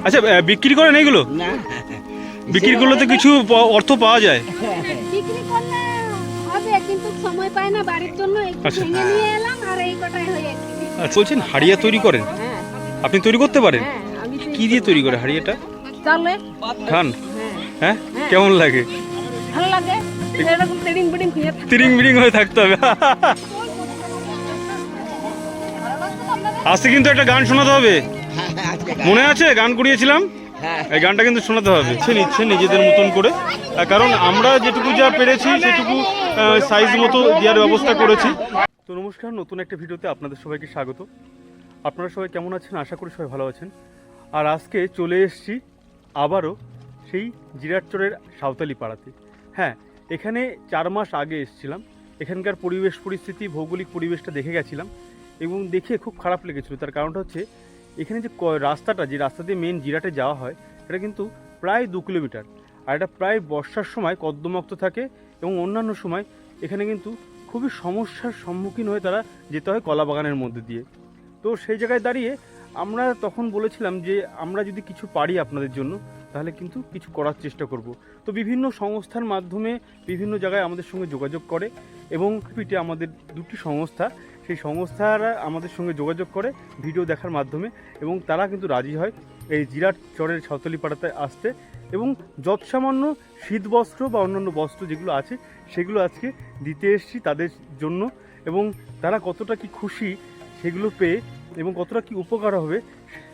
আচ্ছা, বিক্রি করেন এইগুলো? না, বিক্রি করলে তো কিছু অর্থ পাওয়া যায়। বিক্রি করলে হবে, কিন্তু সময় পাই না বাড়ির জন্য, একটু আচ্ছা। ভেঙে নিয়ে এলাম আর এই কটাই হয়ে গেছে। আচ্ছা, বলছেন হাড়িয়া তৈরি করেন? হ্যাঁ আপনি তৈরি করতে পারেন? হ্যাঁ, আমি কি দিয়ে তৈরি করে হাড়িয়াটা? চালে। খান? হ্যাঁ, হ্যাঁ, কেমন লাগে? ভালো লাগে, এরকম ট্রেডিং বিডিং দিয়ে থাকে। তিরিং বিরিং হয়ে থাকতে হবে। আজকে কিন্তু একটা গান শোনাতে হবে, মনে আছে? গান করিয়েছিলাম, এই গানটা কিন্তু শোনাতে হবে। নিচ্ছে নিজেদের মতন করে, কারণ আমরা যেটুকু যা পেরেছি সেটুকু সাইজ মতো দেওয়ার ব্যবস্থা করেছি। তো নমস্কার, নতুন একটা ভিডিওতে আপনাদের সবাইকে স্বাগত। আপনারা সবাই কেমন আছেন? আশা করি সবাই ভালো আছেন। আর আজকে চলে এসেছি আবারও সেই জিরাটচরের সাঁওতালি পাড়াতে। হ্যাঁ, এখানে 4 মাস আগে এসেছিলাম। এখানকার পরিবেশ পরিস্থিতি, ভৌগোলিক পরিবেশটা দেখে গেছিলাম এবং দেখে খুব খারাপ লেগেছিল। তার কারণটা হচ্ছে এখানে যে রাস্তাটা, যে রাস্তা দিয়ে মেন জিরাটে যাওয়া হয়, এটা কিন্তু প্রায় 2 কিলোমিটার। আর এটা প্রায় বর্ষার সময় কর্দমাক্ত থাকে এবং অন্যান্য সময় এখানে কিন্তু খুবই সমস্যার সম্মুখীন হয়ে তারা যেতে হয় কলা বাগানের মধ্যে দিয়ে। তো সেই জায়গায় দাঁড়িয়ে আমরা তখন বলেছিলাম যে আমরা যদি কিছু পারি আপনাদের জন্য, তাহলে কিন্তু কিছু করার চেষ্টা করব। তো বিভিন্ন সংস্থার মাধ্যমে বিভিন্ন জায়গায় আমাদের সঙ্গে যোগাযোগ করে এবং পিঠে আমাদের 2টি সংস্থা, সেই সংস্থারা আমাদের সঙ্গে যোগাযোগ করে ভিডিও দেখার মাধ্যমে, এবং তারা কিন্তু রাজি হয় এই জিরাটচরের সাঁওতালি পাড়াতে আসতে এবং যৎসামান্য শীতবস্ত্র বা অন্যান্য বস্ত্র যেগুলো আছে সেগুলো আজকে দিতে এসেছি তাদের জন্য। এবং তারা কতটা কি খুশি সেগুলো পেয়ে এবং কতটা কি উপকার হবে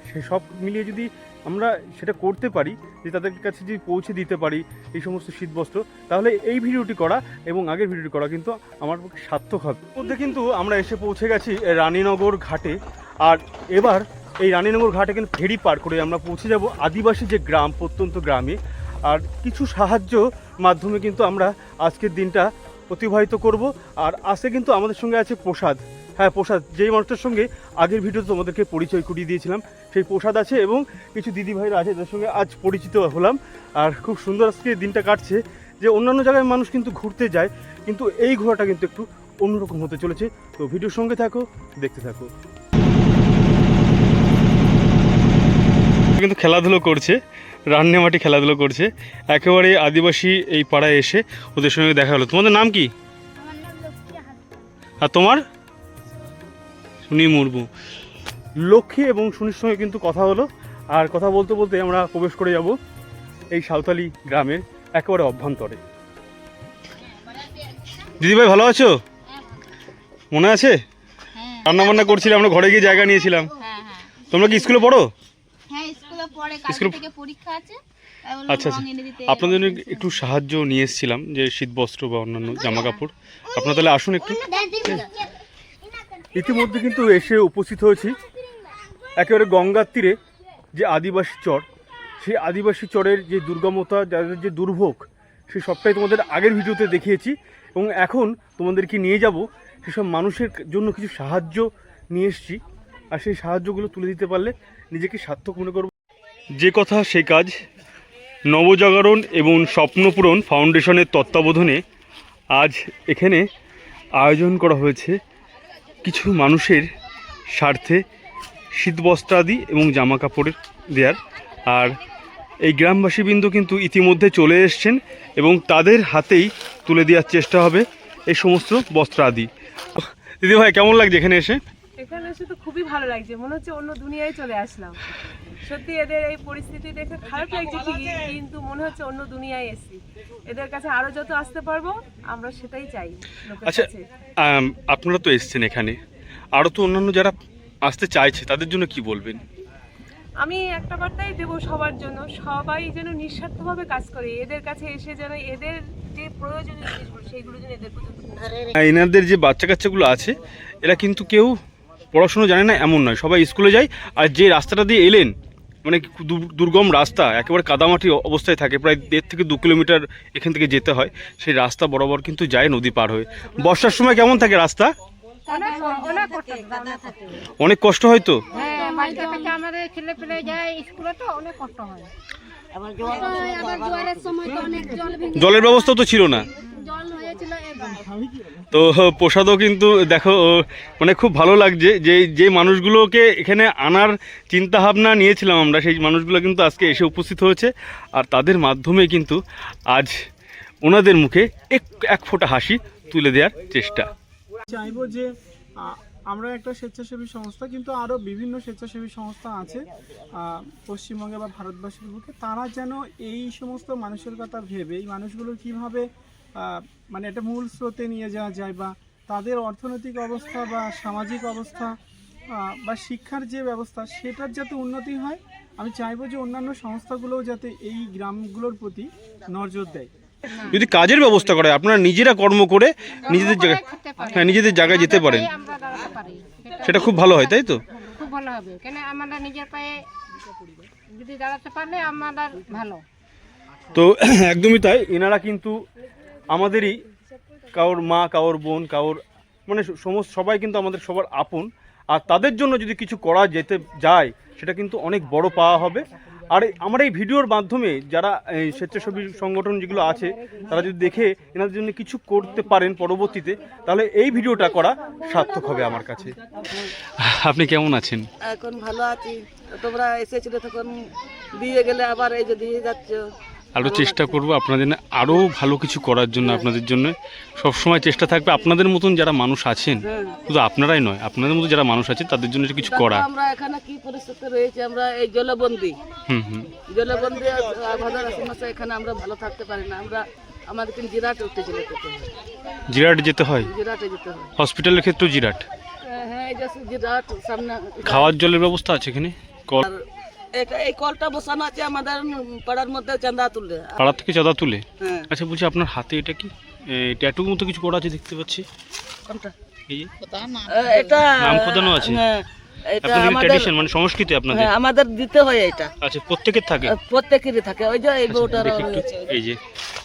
সে সব মিলিয়ে যদি আমরা সেটা করতে পারি, যে তাদের কাছে যদি পৌঁছে দিতে পারি এই সমস্ত শীতবস্ত্র, তাহলে এই ভিডিওটি করা এবং আগের ভিডিওটি করা কিন্তু আমার পক্ষে সার্থক হবে। মধ্যে কিন্তু আমরা এসে পৌঁছে গেছি রানীনগর ঘাটে। আর এবার এই রানীনগর ঘাটে কিন্তু ফেরি পার করে আমরা পৌঁছে যাব আদিবাসী যে গ্রাম, প্রত্যন্ত গ্রামে। আর কিছু সাহায্য মাধ্যমে কিন্তু আমরা আজকের দিনটা অতিবাহিত করব। আর আজকে কিন্তু আমাদের সঙ্গে আছে প্রসাদ। হ্যাঁ, প্রসাদ, যেই মানুষটার সঙ্গে আগের ভিডিওতে তোমাদেরকে পরিচয় করিয়ে দিয়েছিলাম, সেই প্রসাদ আছে এবং কিছু দিদিভাইরা আছে যাদের সঙ্গে আজ পরিচিত হলাম। আর খুব সুন্দর আজকে দিনটা কাটছে। যে অন্যান্য জায়গায় মানুষ কিন্তু ঘুরতে যায়, কিন্তু এই ঘোরাটা কিন্তু একটু অন্যরকম হতে চলেছে। তো ভিডিওর সঙ্গে থাকো, দেখতে থাকো। কিন্তু খেলাধুলো করছে, রান্নামাটি খেলাধুলো করছে একেবারে আদিবাসী এই পাড়ায় এসে ওদের সঙ্গে দেখা হলো। তোমাদের নাম কি? আর তোমার? সুনি মুর্মু। লক্ষ্মী এবং সুনির সঙ্গে কিন্তু কথা হলো। আর কথা বলতে বলতে আমরা প্রবেশ করে যাব এই সাঁওতালি গ্রামের একেবারে অভ্যন্তরে। দিদিভাই ভালো আছো? মনে আছে রান্না বান্না করছিলাম, আমরা ঘরে গিয়ে জায়গা নিয়েছিলাম। তোমরা কি স্কুলে পড়ো? স্কুল থেকে পরীক্ষা আছে। আচ্ছা আচ্ছা, আপনাদের জন্য একটু সাহায্য নিয়ে এসেছিলাম, যে শীতবস্ত্র বা অন্যান্য জামা কাপড়। আপনারা তাহলে আসুন একটু। ইতিমধ্যে কিন্তু এসে উপস্থিত হয়েছি একেবারে গঙ্গার তীরে যে আদিবাসী চর, সেই আদিবাসী চরের যে দুর্গমতা, যাদের যে দুর্ভোগ, সেই সবটাই তোমাদের আগের ভিডিওতে দেখিয়েছি। এবং এখন তোমাদেরকে নিয়ে যাব সেসব মানুষের জন্য কিছু সাহায্য নিয়ে এসেছি। আর সেই সাহায্যগুলো তুলে দিতে পারলে নিজেকে সার্থক মনে করব। যে কথা সেই কাজ। নবজাগরণ এবং স্বপ্নপূরণ ফাউন্ডেশনের তত্ত্বাবধানে আজ এখানে আয়োজন করা হয়েছে কিছু মানুষের স্বার্থে শীতবস্ত্রাদি এবং জামা কাপড়ের দেওয়ার। আর এই গ্রামবাসীবৃন্দ কিন্তু ইতিমধ্যে চলে এসছেন এবং তাদের হাতেই তুলে দেওয়ার চেষ্টা হবে এই সমস্ত বস্ত্রাদি। দিদিভাই কেমন লাগছে এখানে এসে? এখানে এসে তো খুবই ভালো লাগছে, মনে হচ্ছে অন্য দুনিয়ায় চলে আসলাম। সত্যি এদের এই পরিস্থিতি দেখে খারাপ লাগছে ঠিকই, কিন্তু মনে হচ্ছে অন্য দুনিয়ায় এসেছি। এদের কাছে আরো যত আসতে পারবো আমরা সেটাই চাই। আচ্ছা, আপনারা তো এসছেন এখানে, আরও তো অন্যান্য যারা আসতে চাইছে তাদের জন্য কি বলবেন? আমি একটা বার্তাই দেবো সবার জন্য, সবাই যেন নিঃস্বার্থভাবে কাজ করে। এদের কাছে এসে যেন এদের যে প্রয়োজনীয় জিনিসগুলো সেইগুলো যেন এদের পর্যন্ত। এনাদের যে বাচ্চা কাচ্চাগুলো আছে এরা কিন্তু কেউ পড়াশুনো জানে না এমন নয়, সবাই স্কুলে যায়। আর যে রাস্তাটা দিয়ে এলেন, মানে দুর্গম রাস্তা, একেবারে কাদামাটি অবস্থায় থাকে, প্রায় 1.5 থেকে 2 কিলোমিটার এখান থেকে যেতে হয়। সেই রাস্তা বরাবর কিন্তু যায় নদী পার হয়ে। বর্ষার সময় কেমন থাকে রাস্তা? অনেক কষ্ট হয় তো। জলের ব্যবস্থা তো ছিল না। তো প্রসাদও কিন্তু দেখো মানে খুব ভালো লাগছে যে যে মানুষগুলোকে এখানে আনার চিন্তা ভাবনা নিয়েছিলাম আমরা, সেই মানুষগুলো কিন্তু আজকে এসে উপস্থিত হয়েছে। আর তাদের মাধ্যমে কিন্তু আজ ওনাদের মুখে এক ফোঁটা হাসি তুলে দেওয়ার চেষ্টা। চাইবো যে আমরা একটা স্বেচ্ছাসেবী সংস্থা, কিন্তু আরও বিভিন্ন স্বেচ্ছাসেবী সংস্থা আছে পশ্চিমবঙ্গে বা ভারতবর্ষের বুকে, তারা যেন এই সমস্ত মানুষের কথা ভেবে এই মানুষগুলোর কীভাবে মানে একটা মূল স্রোতে নিয়ে যাওয়া যায়, বা তাদের অর্থনৈতিক অবস্থা বা সামাজিক অবস্থা বা শিক্ষার যে ব্যবস্থা সেটার যাতে উন্নতি হয়। আমি চাইবো যে অন্যান্য সংস্থাগুলোও যাতে এই গ্রামগুলোর প্রতি নজর দেয়। যদি কাজের ব্যবস্থা করে, আপনারা নিজেরা কর্ম করে নিজেদের জায়গায়, হ্যাঁ নিজেদের জায়গায় যেতে পারেন, সেটা খুব ভালো হয়, তাই তো? খুব ভালো হবে, কেন আমরা নিজের পায়ে যদি দাঁড়াতে পারলে আমাদের ভালো। তো একদমই তাই, এনারা কিন্তু আমাদেরই কারোর মা, কারোর বোন, কারোর মানে সমস্ত সবাই কিন্তু আমাদের সবার আপন। আর তাদের জন্য যদি কিছু করা যেতে যায় সেটা কিন্তু অনেক বড় পাওয়া হবে। আর আমার এই ভিডিওর মাধ্যমে যারা স্বেচ্ছাসেবী সংগঠন যেগুলো আছে তারা যদি দেখে এনাদের জন্য কিছু করতে পারেন পরবর্তীতে, তাহলে এই ভিডিওটা করা সার্থক হবে আমার কাছে। আপনি কেমন আছেন? এখন ভালো আছি। তোমরা এসেছিলে তখন দিয়ে গেলে, আবার এই যে দিয়ে যাচ্ছ। আরও চেষ্টা করব আপনাদের আরও ভালো কিছু করার জন্য। আপনাদের জন্য সবসময় চেষ্টা থাকবে। আপনাদের মতন যারা মানুষ আছেন, শুধু আপনারাই নয়, আপনাদের মতো যারা মানুষ আছে তাদের জন্য কিছু করা। আমরা এখানে কি পরিস্থিতি রয়েছে, আমরা এই জলবন্দি জলবন্দি আমাদের সমস্যা, এখানে আমরা ভালো থাকতে পারি না। আমরা আমাদেরকে জিরাট উঠতে চলে যেতে হয়, জিরাট যেতে হয়, জিরাটে যেতে হয়, হসপিটালের ক্ষেত্রেও জিরাট। হ্যাঁ, এই যে জিরাট সামনে। খাওয়ার জলের ব্যবস্থা আছে এখানে? কল, এই কলটা বসানো আছে আমাদের পাড়ার মধ্যে, চাঁদা তুলে, পাড়া থেকে চাঁদা তুলে। হ্যাঁ। আচ্ছা বলছি, আপনার হাতে এটা কি ট্যাটুর মতো কিছু করা আছে দেখতে পাচ্ছি? কোনটা? এই যে এটা নাম খোদানো আছে। হ্যাঁ, এটা আপনাদের আমাদের ট্র্যাডিশন মানে সংস্কৃতি আপনাদের? হ্যাঁ, আমাদের দিতে হয় এটা। আচ্ছা, প্রত্যেকের থাকে? প্রত্যেকেরই থাকে। ওই যে এই বউটার দেখি একটু, এই যে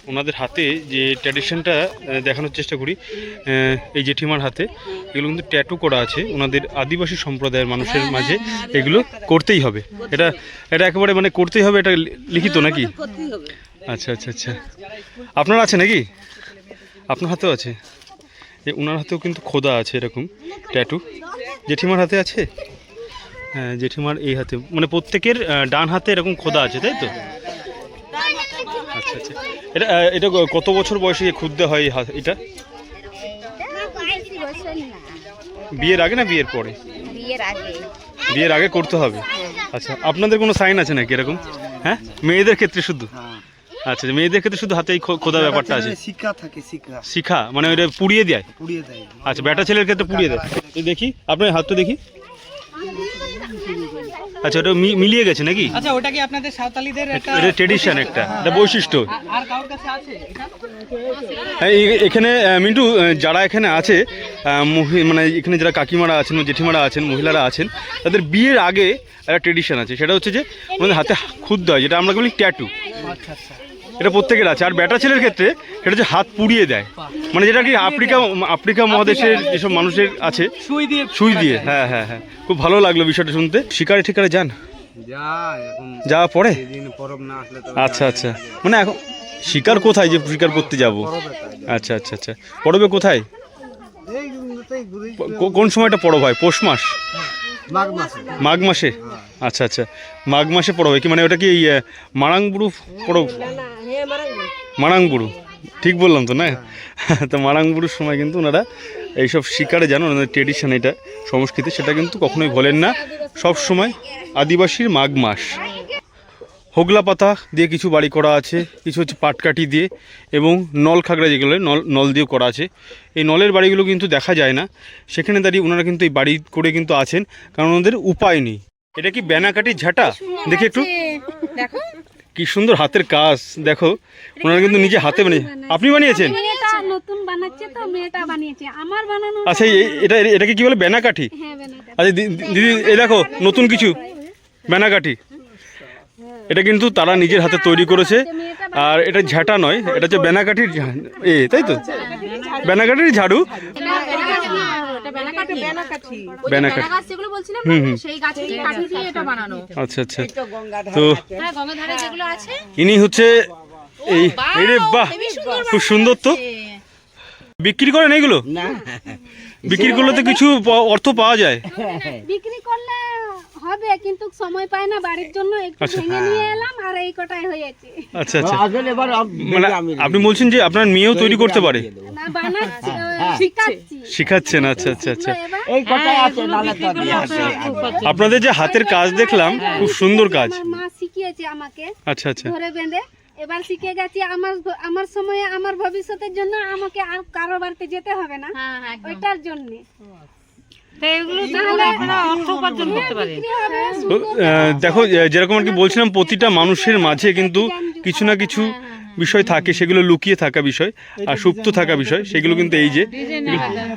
ওনাদের হাতে যে ট্র্যাডিশনটা দেখানোর চেষ্টা করি। এই জেঠিমার হাতে এগুলো কিন্তু ট্যাটু করা আছে। ওনাদের আদিবাসী সম্প্রদায়ের মানুষের মাঝে এগুলো করতেই হবে। এটা এটা একেবারে মানে করতেই হবে, এটা লিখিত নাকি? করতেই হবে। আচ্ছা আচ্ছা আচ্ছা, আপনার আছে নাকি? আপনার হাতেও আছে? ওনার হাতেও কিন্তু খোদা আছে এরকম ট্যাটু। জেঠিমার হাতে আছে? হ্যাঁ, জেঠিমার এই হাতে, মানে প্রত্যেকের ডান হাতে এরকম খোদা আছে, তাই তো? আচ্ছা আচ্ছা, এটা এটা কত বছর বয়সে খুদতে হয় এটা? বিয়ের আগে না বিয়ের পরে? বিয়ের আগে। বিয়ের আগে করতে হবে। আচ্ছা, আপনাদের কোনো সাইন আছে নাকি এরকম? হ্যাঁ, মেয়েদের ক্ষেত্রে শুধু? আচ্ছা, মেয়েদের ক্ষেত্রে শুধু হাতে এই খোদা ব্যাপারটা আছে? শিক্ষা থাকে, শিখা মানে ওটা পুড়িয়ে দেয়? পুড়িয়ে দেয়। আচ্ছা, বেটা ছেলের ক্ষেত্রে পুড়িয়ে দেয়। দেখি আপনার হাতটা দেখি। আচ্ছা, ওটা মিলিয়ে গেছে নাকি? আচ্ছা, ওটা কি আপনাদের সাঁওতালিদের একটা ট্রেডিশন, একটা বৈশিষ্ট্য? আর কারোর কাছে আছে এটা? হ্যাঁ, এখানে মিন্টু যারা এখানে আছে, মানে এখানে যারা কাকিমারা আছেন, জেঠিমারা আছেন, মহিলারা আছেন, তাদের বিয়ের আগে একটা ট্রেডিশন আছে। সেটা হচ্ছে যে আমাদের হাতে খুদ হয়, যেটা আমরা বলি ট্যাটু। আচ্ছা আচ্ছা, এটা প্রত্যেকের আছে। আর বেটা ছেলের ক্ষেত্রে সেটা হচ্ছে হাত পুড়িয়ে দেয়, মানে যেটা কি আফ্রিকা মহাদেশের যেসব মানুষের আছে, সুই দিয়ে। হ্যাঁ হ্যাঁ হ্যাঁ, খুব ভালো লাগলো বিষয়টা শুনতে। শিকারে ঠিকারে যান? যাওয়া পরে? আচ্ছা আচ্ছা, মানে এখন শিকার কোথায় যে শিকার করতে যাব? আচ্ছা আচ্ছা আচ্ছা, পরবে কোথায়? কোন সময়টা পরব হয়? পৌষ মাস, মাঘ মাসে? আচ্ছা আচ্ছা, মাঘ মাসে পরব হয় কি? মানে ওটা কি মারাংবুড়ু পরব? মারাংবুড়ু, ঠিক বললাম তো না? তো মারাংবুড়ুর সময় কিন্তু ওনারা এইসব শিকারে যান। ওনাদের ট্রেডিশন, এটা সংস্কৃতি, সেটা কিন্তু কখনোই ভোলেন না। সব সময় আদিবাসীর মাঘ মাস। হোগলা পাতা দিয়ে কিছু বাড়ি করা আছে, কিছু হচ্ছে পাটকাঠি দিয়ে, এবং নল খাগড়া যেগুলো নল দিয়েও করা আছে। এই নলের বাড়িগুলো কিন্তু দেখা যায় না। সেখানে দাঁড়িয়ে ওনারা কিন্তু এই বাড়ি করে কিন্তু আছেন, কারণ ওনাদের উপায় নেই। এটা কি বেনাকাটির ঝাঁটা? দেখি একটু, কি সুন্দর হাতের কাজ দেখো। ওনারা কিন্তু নিজে হাতে বানিয়ে। আপনি বানিয়েছেন? নতুন বানাচ্ছে তো, মেয়েটা বানিয়েছে, আমার বানানো। আচ্ছা, এটাকে কি বলে? বেনাকাঠি? হ্যাঁ, বেনাকাঠি। আচ্ছা দিদি, এই দেখো নতুন কিছু বেনাকাঠি। এটা কিন্তু তারা নিজের হাতে তৈরি করেছে। আর এটা ঝাঁটা নয়, এটা হচ্ছে বেনাকাঠির তাই তো? বেনাকাঠির ঝাড়ু। আচ্ছা আচ্ছা, তো ইনি হচ্ছে এই, বাহ, খুব সুন্দর তো। বিক্রি করেন এইগুলো? না বিক্রি করলে তো কিছু অর্থ পাওয়া যায়। বিক্রি করলে হবে কিন্তু সময় পাই না বাড়ির জন্য, একটু ভেঙে নিয়ে এলাম আর এই কটাই হয়েছে। আচ্ছা আচ্ছা, আসলে এবার মানে আপনি বলছেন যে আপনার মেয়েও তৈরি করতে পারে? না বানাচ্ছি, শিখাচ্ছি। শিখাচ্ছেন, আচ্ছা আচ্ছা আচ্ছা। এই কথাই আছে, নালে তো আছে। আপনাদের যে হাতের কাজ দেখলাম খুব সুন্দর কাজ। আমার মা শিখিয়েছে আমাকে আচ্ছা আচ্ছা, ধরে বেঁধে, এবার শিখে গেছি। আমার সময়ে আমার ভবিষ্যতের জন্য আমাকে আর কারো বাড়িতে যেতে হবে না, ওইটার জন্য দেখো যেরকম আর কি বলছিলাম, প্রতিটা মানুষের মাঝে কিন্তু কিছু না কিছু বিষয় থাকে, সেগুলো লুকিয়ে থাকা বিষয় আর সুপ্ত থাকা বিষয়, সেগুলো কিন্তু এই যে।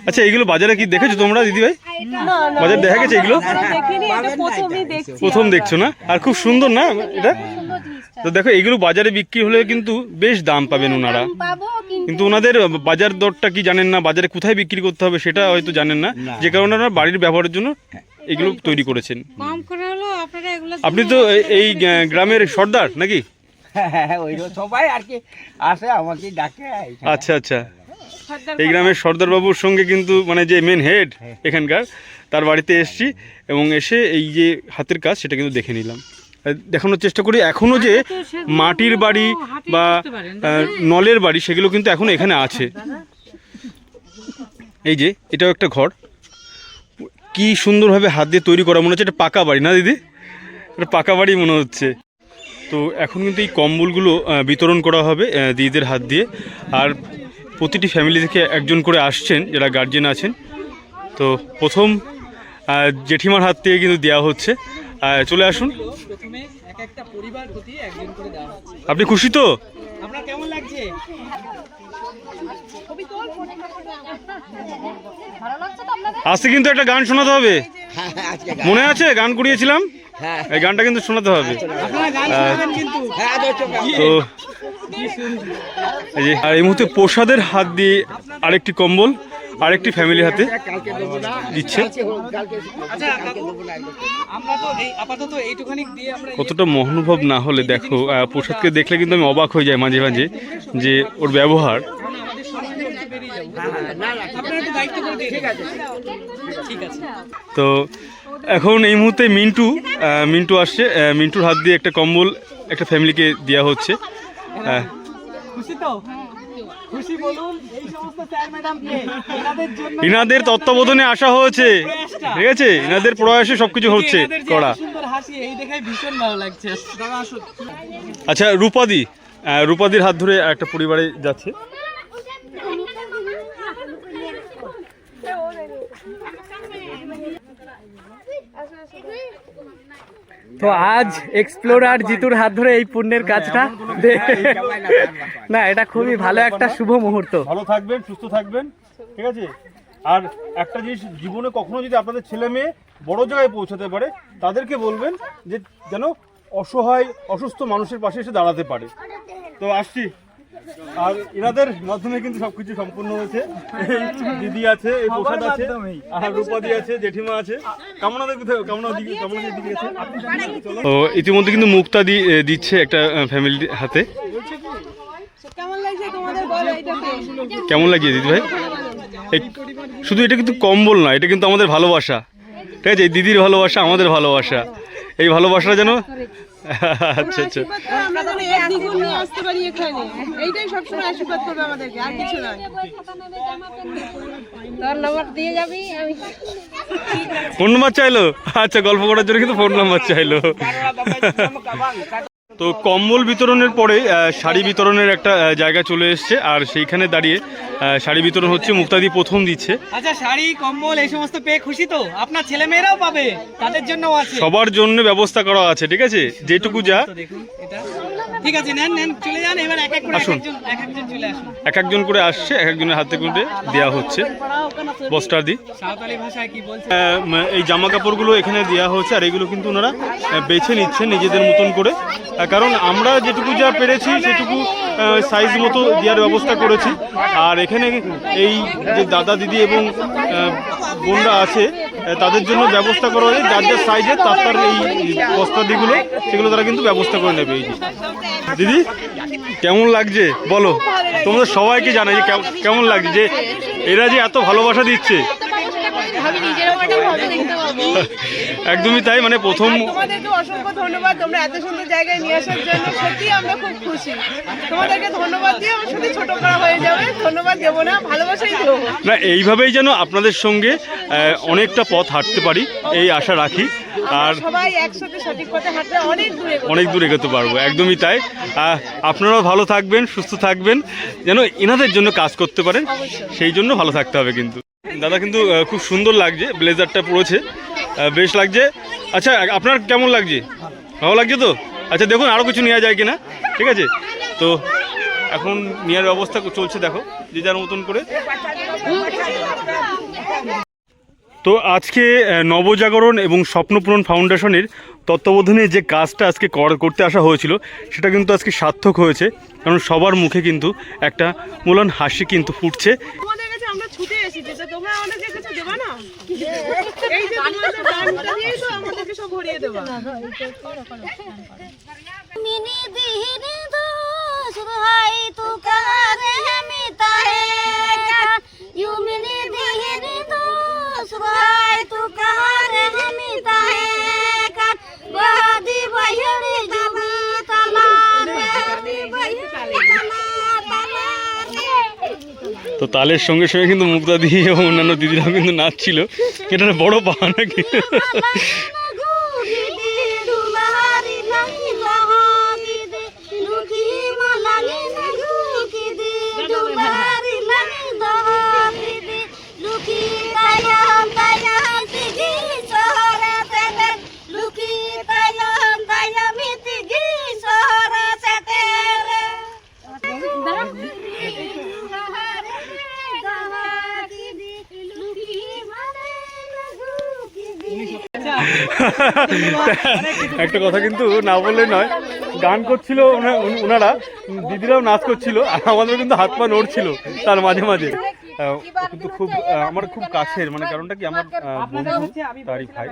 আচ্ছা, এইগুলো বাজারে কি দেখেছো তোমরা দিদি ভাই? বাজারে দেখা গেছে এগুলো? প্রথম দেখছো না? আর খুব সুন্দর না এটা? তো দেখো, এগুলো বাজারে বিক্রি হলে কিন্তু বেশ দাম পাবেন ওনারা, পাবো, কিন্তু ওনাদের বাজার দরটা কি জানেন না, বাজারে কোথায় বিক্রি করতে হবে সেটা হয়তো জানেন না, যে কারণে ওনারা বাড়ির ব্যবহারের জন্য এগুলো তৈরি করেছেন। আপনি তো এই গ্রামের সর্দার নাকি? হ্যাঁ, ওই সবাই আর কি আসে, আমাকে ডাকে। আচ্ছা আচ্ছা, এই গ্রামের সর্দার বাবুর সঙ্গে কিন্তু মানে যে মেন হেড এখানকার, তার বাড়িতে এসেছি এবং এসে এই যে হাতের কাজ সেটা কিন্তু দেখে নিলাম, দেখানোর চেষ্টা করি। এখনো যে মাটির বাড়ি বা নলের বাড়ি সেগুলো কিন্তু এখনো এখানে আছে। এই যে এটাও একটা ঘর, কি সুন্দরভাবে হাত দিয়ে তৈরি করা, মনে হচ্ছে এটা পাকা বাড়ি না দিদি? এটা পাকা বাড়ি মনে হচ্ছে। তো এখন কিন্তু এই কম্বলগুলো বিতরণ করা হবে দিদিদের হাত দিয়ে, আর প্রতিটি ফ্যামিলি থেকে একজন করে আসছেন যারা গার্জেন আছেন। তো প্রথম জেঠিমার হাত থেকে কিন্তু দেওয়া হচ্ছে, চলে আসুন। প্রথমে একটা পরিবার প্রতি একজন করে দেওয়া হচ্ছে। আপনি খুশি তো? আপনার কেমন লাগছে? আজকে কিন্তু একটা গান শোনাতে হবে, মনে আছে? গান করিয়েছিলাম, এই গানটা কিন্তু শোনাতে হবে। আপনারা গান শোনাবেন কিন্তু। তো এই যে, আর এই মুহূর্তে প্রসাদের হাত দিয়ে আরেকটি কম্বল আরেকটি ফ্যামিলির হাতে দিচ্ছে। আচ্ছা কাকু, আমরা তো এই আপাতত এইটুখানি দিয়ে আমরা কতটা মহানুভব না হলে দেখো, প্রসাদকে দেখলে কিন্তু আমি অবাক হয়ে যাই মাঝে মাঝে, যে ওর ব্যবহার। আপনারা একটু দায়িত্ব করে দিয়ে ঠিক আছে, ঠিক আছে। তো এখন এই মুহূর্তে মিন্টু আসছে, মিন্টুর হাত দিয়ে একটা কম্বল একটা ফ্যামিলিকে দেওয়া হচ্ছে। খুশি তো? খুশি বলুন। এই সমস্ত স্যার ম্যাডামকে এনাদের জন্য, ইনাদের তত্ত্বাবধানে আসা হয়েছে, ঠিক আছে? ইনাদের প্রয়াসে সবকিছু হচ্ছে করা। সুন্দর হাসি, এই দেখে ভীষণ ভালো লাগছে। দাদা আসুন। আচ্ছা, রূপাদির হাত ধরে একটা পরিবারে যাচ্ছে। তো আজ এক্সপ্লোরার জিতুর হাত ধরে এই পুণ্যের কাজটা, না এটা খুবই ভালো একটা শুভ মুহূর্ত। ভালো থাকবেন, সুস্থ থাকবেন, ঠিক আছে? আর একটা জিনিস, জীবনে কখনো যদি আপনাদের ছেলে মেয়ে বড় জায়গায় পৌঁছাতে পারে, তাদেরকে বলবেন যে যেন অসহায় অসুস্থ মানুষের পাশে এসে দাঁড়াতে পারে। তো আসছি, আর এনাদের মাধ্যমে কিন্তু সবকিছু সম্পূর্ণ হয়েছে। দিদি আছে, এই প্রসাদ আছে, আর রূপাদি আছে, জেঠিমা আছে, তো ইতিমধ্যে কিন্তু মুক্তা দিচ্ছে একটা ফ্যামিলির হাতে। কেমন লাগছে দিদি ভাই? শুধু এটা কিন্তু কম্বল না, এটা কিন্তু আমাদের ভালোবাসা, ঠিক আছে? দিদির ভালোবাসা, আমাদের ভালোবাসা, এই ভালোবাসাটা যেন। আচ্ছা আচ্ছা, ফোন নাম্বার চাইলো? আচ্ছা, গল্প করার জন্য কিন্তু ফোন নাম্বার চাইলো। তো কম্বল বিতরণের পরে শাড়ি বিতরণের একটা জায়গা চলে এসছে, আর সেইখানে দাঁড়িয়ে শাড়ি বিতরণ হচ্ছে। মুক্তাদি প্রথম দিচ্ছে। আচ্ছা, শাড়ি কম্বল এই সমস্ত পেয়ে খুশি তো? আপনার ছেলে মেয়েরাও পাবে, তাদের জন্য আছে, সবার জন্য ব্যবস্থা করা আছে, ঠিক আছে? যেটুকু যা, দেখুন এটা ঠিক আছে। নেন চলে যান, এবার এক এক করে একজন চলে আসুন। এক একজন করে আসছে, এক একজনের হাতে করে দেওয়া হচ্ছে বস্তার দি। সাঁওতালি ভাষায় কি বলছে? এই জামা কাপড়গুলো এখানে দেওয়া হচ্ছে, আর এগুলো কিন্তু ওনারা বেছে নিচ্ছেন নিজেদের মতন করে, কারণ আমরা যেটুকু যা পেরেছি সেটুকু সাইজ মতো দেওয়ার ব্যবস্থা করেছি। আর এখানে এই যে দাদা দিদি এবং বোনরা আছে, তাদের জন্য ব্যবস্থা করা হয়েছে, যার যার সাইজের তার এই বস্তাদিগুলো সেগুলো তারা কিন্তু ব্যবস্থা করে নেবে। এই যে দিদি কেমন লাগছে বলো, তোমাদের সবাইকে জানাই যে কেমন লাগছে যে এরা যে এত ভালোবাসা দিচ্ছে। একদমই তাই, মানে প্রথম তোমাদেরকে অসংখ্য ধন্যবাদ, তোমরা এত সুন্দর জায়গায় নিয়ে আসার জন্য সত্যি আমরা খুব খুশি। তোমাদেরকে ধন্যবাদ দিয়ে আমার সাথে ছোট করা হয়ে যাবে, ধন্যবাদ দেবো না, ভালোবাসাই দেবো না, এইভাবেই যেন আপনাদের সঙ্গে অনেকটা পথ হাঁটতে পারি এই আশা রাখি, আর সবাই একসাথে সঠিক পথে হাঁটলে অনেক দূর এগোতে পারবো। একদমই তাই। আপনারাও ভালো থাকবেন, সুস্থ থাকবেন, যেন এনাদের জন্য কাজ করতে পারেন, সেই জন্য ভালো থাকতে হবে। কিন্তু দাদা কিন্তু খুব সুন্দর লাগছে, ব্লেজারটা পরেছে, বেশ লাগছে। আচ্ছা আপনার কেমন লাগছে? ভালো লাগছে তো? আচ্ছা দেখুন আরও কিছু নেওয়া যায় কিনা, ঠিক আছে? তো এখন নেওয়ার ব্যবস্থা চলছে, দেখো যে যার মতন করে। তো আজকে নবজাগরণ এবং স্বপ্নপূরণ ফাউন্ডেশনের তত্ত্বাবধানে যে কাজটা আজকে করতে আসা হয়েছিল সেটা কিন্তু আজকে সার্থক হয়েছে, কারণ সবার মুখে কিন্তু একটা মূল্যায়ন হাসি কিন্তু ফুটছে। তোমাদের কাছে আমরা ছুটে এসেছি, তো তোমরা আমাদেরকে কিছু দেবা না? এই যে তোমাদের দানটা দিয়েই তো আমাদেরকে সব ভরিয়ে দেবা। मिनी दीनी दोष भाई तू करे मिता है यू मिनी दीनी दोष भाई तू करे मिता है बादी बहिड़ी जमा तला बादी बहिड़ी जमा तला। তো তালের সঙ্গে সঙ্গে কিন্তু মুক্তা দিয়ে এবং অন্যান্য দিদিরাও কিন্তু নাচছিল, এটা একটা বড় পাওনা কিন্তু। একটা কথা কিন্তু না বললে নয়, গান করছিল ওনারা, দিদিরাও নাচ করছিল, আর আমাদের কিন্তু হাত পা নড়ছিল তার মাঝে মাঝে। কিন্তু খুব আমার খুব কাছের, মানে কারণটা কি, আমার বন্ধু তারই ভাই,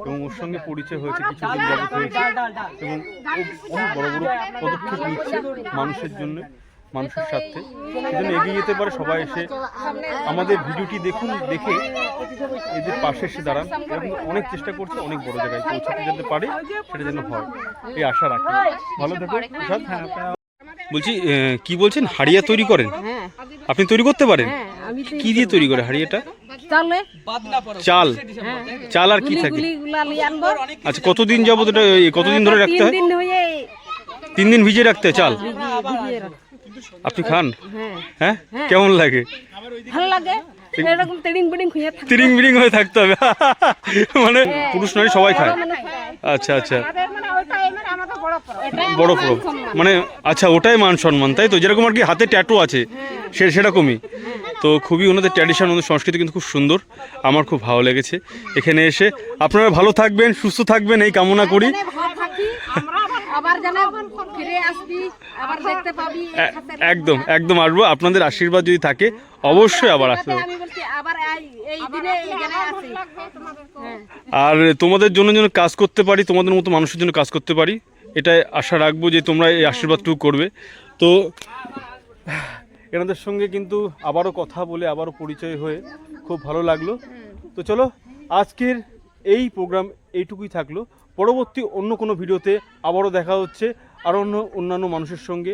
এবং ওর সঙ্গে পরিচয় হয়েছে কিছুদিন যাবত হয়েছে, এবং ও অনেক বড় বড় পদক্ষেপ নিচ্ছে মানুষের জন্য, মানুষের স্বার্থে, সেজন্য এগিয়ে যেতে পারে সবাই। এসে আমাদের ভিডিওটি দেখুন, দেখে এদের পাশে এসে দাঁড়ান, এরকম অনেক চেষ্টা করছে, অনেক বড় জায়গায় পৌঁছাতে যেতে পারে, সেটা যেন হয় এই আশা রাখি। ভালো থেকো। বলছি কি বলছেন, হাড়িয়া তৈরি করেন? আপনি তৈরি করতে পারেন? কি দিয়ে তৈরি করে হাড়িয়াটা? চাল, চাল আর কি থাকে? আচ্ছা কতদিন যাবত এটা, কতদিন ধরে রাখতে হয়? 3 দিন ভিজিয়ে রাখতে হয় চাল। আপনি খান? হ্যাঁ, কেমন লাগে? ভালো লাগে, এরকম তিরিং বিড়িং হয়ে থাকতে হবে, মানে পুরুষ নারী সবাই খায়? আচ্ছা আচ্ছা, বড় প্রো, মানে আচ্ছা ওটাই মান সম্মান, তাই তো? যেরকম আর কি হাতে ট্যাটু আছে সেরকমই তো। খুবই ওনাদের ট্র্যাডিশন, ওনাদের সংস্কৃতি কিন্তু খুব সুন্দর, আমার খুব ভালো লেগেছে এখানে এসে। আপনারা ভালো থাকবেন, সুস্থ থাকবেন এই কামনা করি। একদম একদম আসবো, আপনাদের আশীর্বাদ যদি থাকে অবশ্যই আবার আসবো। আর তোমাদের জন্য যেন কাজ করতে পারি, তোমাদের মতো মানুষের জন্য কাজ করতে পারি, এটাই আশা রাখবো যে তোমরা এই আশীর্বাদটুকু করবে। তো এনাদের সঙ্গে কিন্তু আবারও কথা বলে, আবারও পরিচয় হয়ে খুব ভালো লাগলো। তো চলো আজকের এই প্রোগ্রাম এইটুকুই থাকলো, পরবর্তী অন্য কোনো ভিডিওতে আবারও দেখা হচ্ছে আর অন্যান্য মানুষের সঙ্গে।